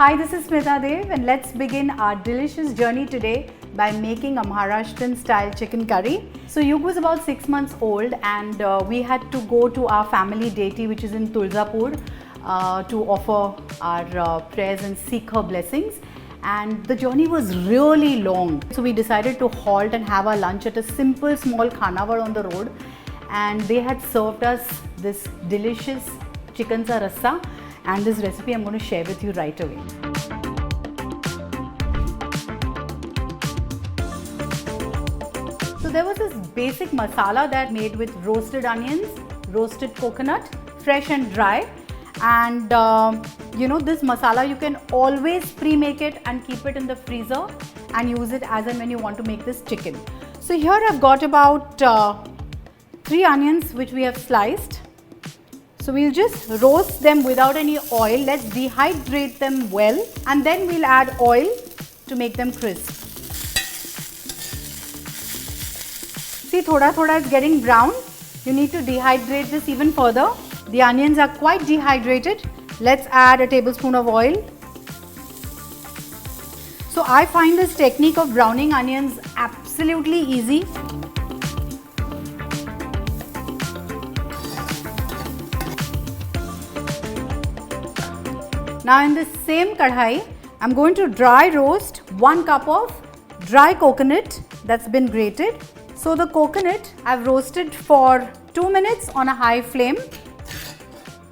Hi, this is Smita Deo and let's begin our delicious journey today by making a Maharashtrian style chicken curry. So Yug was about 6 months old and we had to go to our family deity which is in Tulzapur to offer our prayers and seek her blessings. And the journey was really long. So we decided to halt and have our lunch at a simple small khanawar on the road. And they had served us this delicious chicken sa rasa. And this recipe I'm going to share with you right away. So there was this basic masala that I made with roasted onions, roasted coconut, fresh and dry. And this masala you can always pre-make it and keep it in the freezer and use it as and when you want to make this chicken. So here I've got about 3 onions which we have sliced. So we'll just roast them without any oil. Let's dehydrate them well and then we'll add oil to make them crisp. See, thoda is getting brown. You need to dehydrate this even further. The onions are quite dehydrated. Let's add a tablespoon of oil. So I find this technique of browning onions absolutely easy. Now in this same kadhai, I'm going to dry roast 1 cup of dry coconut that's been grated. So the coconut I've roasted for 2 minutes on a high flame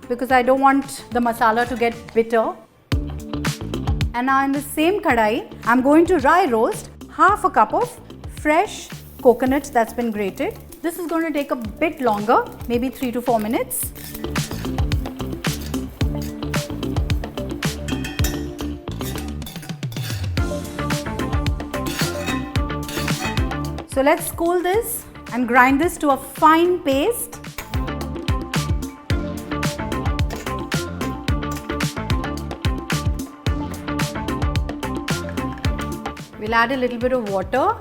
because I don't want the masala to get bitter. And now in the same kadhai, I'm going to dry roast half a cup of fresh coconut that's been grated. This is going to take a bit longer, maybe 3 to 4 minutes. So let's cool this and grind this to a fine paste. We'll add a little bit of water.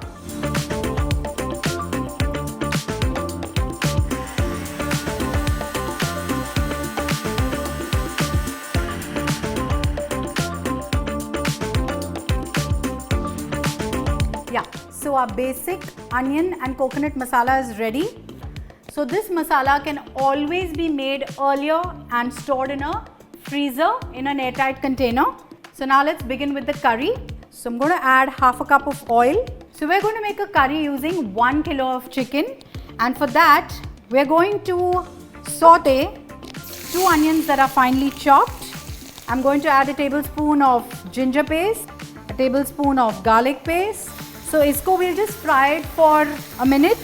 Yeah, so our basic onion and coconut masala is ready. So this masala can always be made earlier and stored in a freezer in an airtight container. So now let's begin with the curry. So I'm going to add half a cup of oil. So we're going to make a curry using 1 kilo of chicken, and for that we're going to saute 2 onions that are finely chopped. I'm going to add a tablespoon of ginger paste, a tablespoon of garlic paste. So isko we'll just fry it for a minute.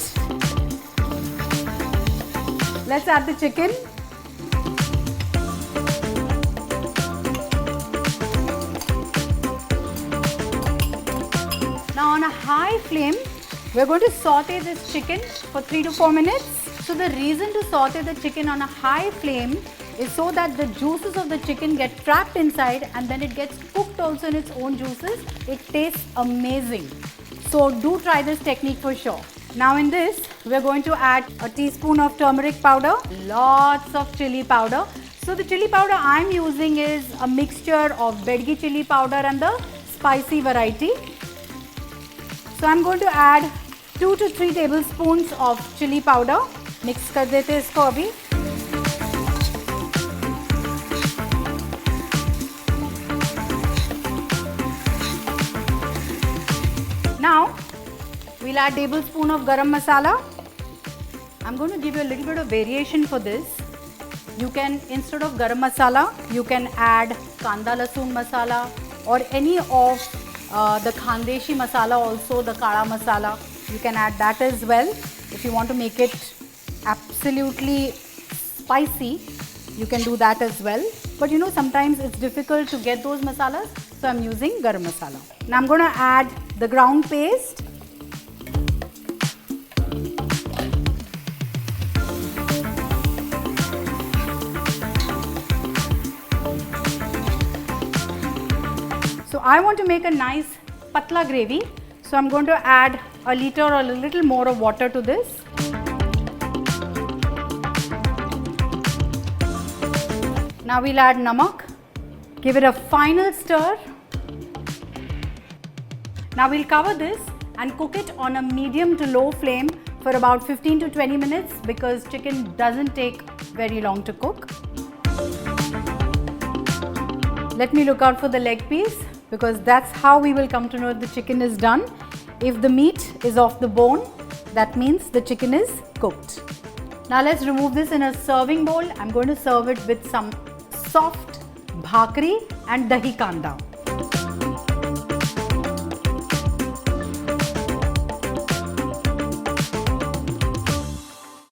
Let's add the chicken. Now on a high flame, we're going to saute this chicken for 3 to 4 minutes. So the reason to saute the chicken on a high flame is so that the juices of the chicken get trapped inside and then it gets cooked also in its own juices. It tastes amazing. So do try this technique for sure. Now in this, we're going to add a teaspoon of turmeric powder, lots of chilli powder. So the chilli powder I'm using is a mixture of bedgi chilli powder and the spicy variety. So I'm going to add 2 to 3 tablespoons of chilli powder. Mix kar dete isko abhi. Now we'll add a tablespoon of garam masala. I'm going to give you a little bit of variation for this. You can, instead of garam masala, you can add kanda lasoon masala or any of the khandeshi masala also, the kala masala. You can add that as well. If you want to make it absolutely spicy, you can do that as well. But sometimes it's difficult to get those masalas, so I'm using garam masala. Now I'm going to add the ground paste. So I want to make a nice patla gravy. So I'm going to add a liter or a little more of water to this. Now we'll add namak. Give it a final stir. Now we'll cover this and cook it on a medium to low flame for about 15 to 20 minutes because chicken doesn't take very long to cook. Let me look out for the leg piece because that's how we will come to know if the chicken is done. If the meat is off the bone, that means the chicken is cooked. Now let's remove this in a serving bowl. I'm going to serve it with some soft bhakri and dahi kanda.